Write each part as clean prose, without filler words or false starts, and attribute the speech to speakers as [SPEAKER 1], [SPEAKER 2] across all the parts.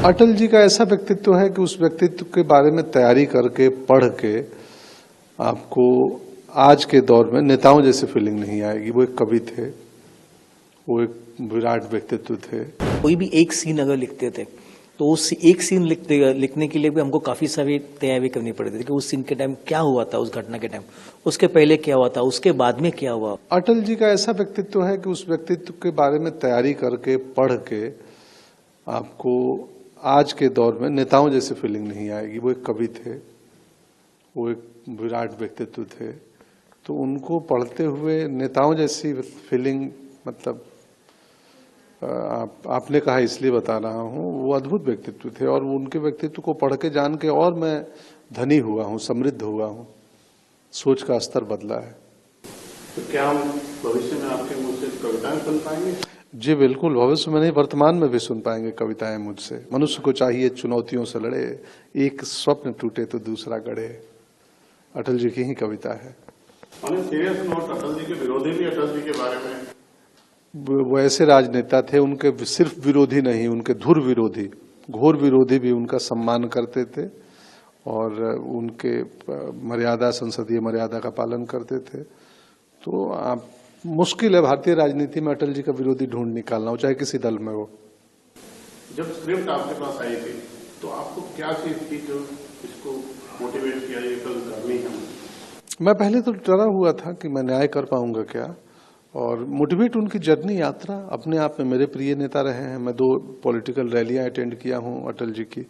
[SPEAKER 1] अटल जी का ऐसा व्यक्तित्व है कि उस व्यक्तित्व के बारे में तैयारी करके पढ़ के आपको आज के दौर में नेताओं जैसी फीलिंग नहीं आएगी। वो एक कवि थे, वो एक विराट व्यक्तित्व थे।
[SPEAKER 2] कोई भी एक सीन अगर लिखते थे तो उस एक सीन लिखने के लिए भी हमको काफी सारी तैयारी करनी पड़ती थी कि उस सीन के टाइम क्या हुआ था, उस घटना के टाइम, उसके पहले क्या हुआ था, उसके बाद में क्या हुआ।
[SPEAKER 1] अटल जी का ऐसा व्यक्तित्व है कि उस व्यक्तित्व के बारे में तैयारी करके पढ़ के आपको आज के दौर में नेताओं जैसी फीलिंग नहीं आएगी। वो एक कवि थे, वो एक विराट व्यक्तित्व थे, तो उनको पढ़ते हुए नेताओं जैसी फीलिंग मतलब आपने कहा इसलिए बता रहा हूँ। वो अद्भुत व्यक्तित्व थे और उनके व्यक्तित्व को पढ़ के जान के और मैं धनी हुआ हूँ, समृद्ध हुआ हूँ, सोच का स्तर बदला है।
[SPEAKER 3] तो क्या हम भविष्य में आपके मुंह से कविताएं सुन पाएंगे?
[SPEAKER 1] जी बिल्कुल, भविष्य में नहीं वर्तमान में भी सुन पाएंगे कविताएं मुझसे। मनुष्य को चाहिए चुनौतियों से लड़े, एक स्वप्न टूटे तो दूसरा गढ़े। अटल जी की ही कविता है।
[SPEAKER 3] सीरियस नोट, अटल जी के विरोधी भी अटल जी के बारे में
[SPEAKER 1] वो ऐसे राजनेता थे, उनके सिर्फ विरोधी नहीं, उनके धुर विरोधी, घोर विरोधी भी उनका सम्मान करते थे और उनके मर्यादा, संसदीय मर्यादा का पालन करते थे। तो आप मुश्किल है भारतीय राजनीति में अटल जी का विरोधी ढूंढ निकालना हो, चाहे किसी दल में हो।
[SPEAKER 3] जब स्क्रिप्ट आपके पास आई थी तो आपको क्या चीज थी जो इसको मोटिवेट किया ये कल करनी है? मैं
[SPEAKER 1] पहले तो डरा हुआ था कि मैं न्याय कर पाऊंगा क्या, और मोटिवेट उनकी जर्नी, यात्रा अपने आप में मेरे प्रिय नेता रहे हैं। मैं 2 पॉलिटिकल रैलियां अटेंड किया हूं अटल जी की,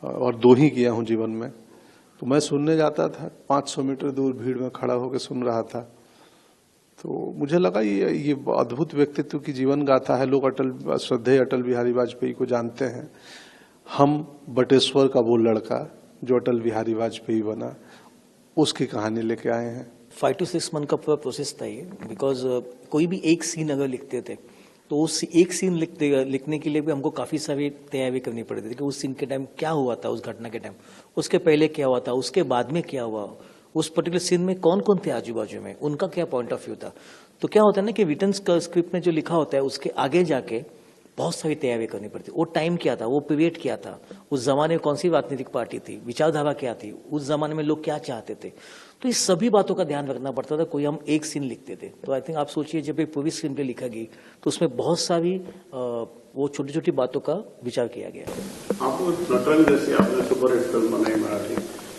[SPEAKER 1] और 2 ही किया हूं जीवन में। तो मैं सुनने जाता था, 500 मीटर दूर भीड़ में खड़ा होकर सुन रहा था। तो मुझे लगा ये अद्भुत व्यक्तित्व की जीवन गाथा है। लोग श्रद्धेय अटल बिहारी वाजपेयी को जानते हैं। हम बटेश्वर का वो लड़का जो अटल बिहारी वाजपेयी बना, उसकी कहानी लेके आए हैं।
[SPEAKER 2] 5 to 6 मंथ का पूरा प्रोसेस था ये, बिकॉज कोई भी एक सीन अगर लिखते थे तो उस एक सीन लिखने के लिए भी हमको काफी सारी तैयारी करनी पड़ती थी कि उस सीन के टाइम क्या हुआ था, उस घटना के टाइम, उसके पहले क्या हुआ था, उसके बाद में क्या हुआ, उस पर्टिकुलर सीन में कौन कौन थे आजू बाजू में, उनका क्या पॉइंट ऑफ व्यू था। तो क्या होता है ना कि रिटर्न स्क्रिप्ट में जो लिखा होता है उसके आगे जाके बहुत सारी तैयारी करनी पड़ती। वो टाइम क्या था, वो पीरियड क्या था, उस जमाने में कौन सी राजनीतिक पार्टी थी, विचारधारा क्या थी, उस जमाने में लोग क्या चाहते थे। तो इस सभी बातों का ध्यान रखना पड़ता था। कोई हम एक सीन लिखते थे तो आई थिंक आप सोचिए जब एक पूरी स्क्रीन पे लिखा गई तो उसमें बहुत सारी वो छोटी छोटी बातों का विचार किया गया।
[SPEAKER 3] आपको नटरंग जैसी आपने सुपर हिट फिल्म बनाई मराठी,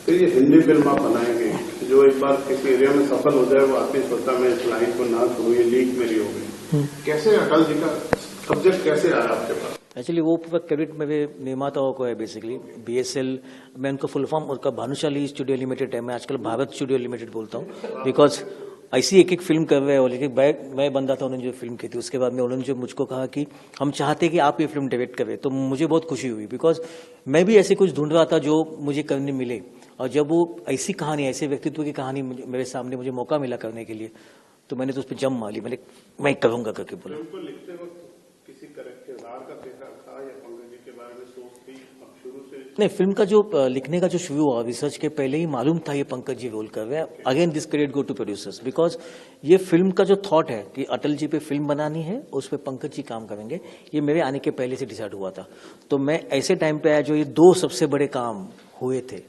[SPEAKER 3] फिर ये हिंदी फिल्म आप बनाएंगे जो एक बार किसी एरिया में सफल हो जाए, वो आदमी सोचता मैं इस लाइन को ना छोड़ू, ये लीक मेरी हो गई। कैसे अटल जी का सब्जेक्ट कैसे आया आपके पास?
[SPEAKER 2] एक्चुअली वो पूरा क्रेडिट मेरे निर्माताओं को है। बेसिकली BSL, मैं उनका फुल फॉर्म उनका भानुशाली स्टूडियो लिमिटेड है, मैं आजकल भारत स्टूडियो लिमिटेड बोलता हूँ, बिकॉज ऐसी एक फिल्म कर रहे हो। लेकिन मैं बंदा था उन्होंने जो फिल्म की थी, उसके बाद में उन्होंने जो मुझको कहा कि हम चाहते कि आप ये फिल्म डायरेक्ट करें, तो मुझे बहुत खुशी हुई, बिकॉज मैं भी ऐसे कुछ ढूंढ रहा था जो मुझे करने मिले। और जब वो ऐसी कहानी, ऐसे व्यक्तित्व की कहानी मेरे सामने मुझे मौका मिला करने के लिए, तो मैंने तो उस पर जम माली, मैं करूंगा करके बोला। नहीं, फिल्म का जो लिखने का जो शुरू हुआ रिसर्च के पहले ही मालूम था ये पंकज जी रोल कर रहे हैं। Again this credit go to producers, because ये फिल्म का जो थॉट है कि अटल जी पे फिल्म बनानी है, उस पे पंकज जी काम करेंगे, ये मेरे आने के पहले से डिसाइड हुआ था। तो मैं ऐसे टाइम पे आया जो ये 2 सबसे बड़े काम हुए थे।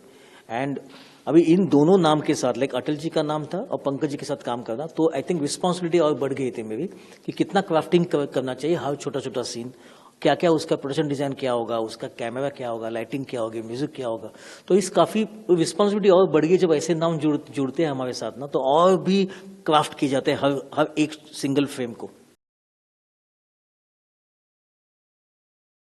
[SPEAKER 2] एंड अभी इन दोनों नाम के साथ, लाइक अटल जी का नाम था और पंकज जी के साथ काम करना, तो आई थिंक रिस्पॉन्सिबिलिटी और बढ़ गई थी मेरी कि कितना क्राफ्टिंग करना चाहिए हर छोटा छोटा सीन, क्या क्या उसका प्रोडक्शन डिजाइन क्या होगा, उसका कैमरा क्या होगा, लाइटिंग क्या होगी, म्यूजिक क्या होगा। तो इस काफी रिस्पॉन्सिबिलिटी और बढ़ गई जब ऐसे नाम जुड़ते हैं हमारे साथ ना, तो और भी क्राफ्ट किए जाते हैं हर एक सिंगल फ्रेम को।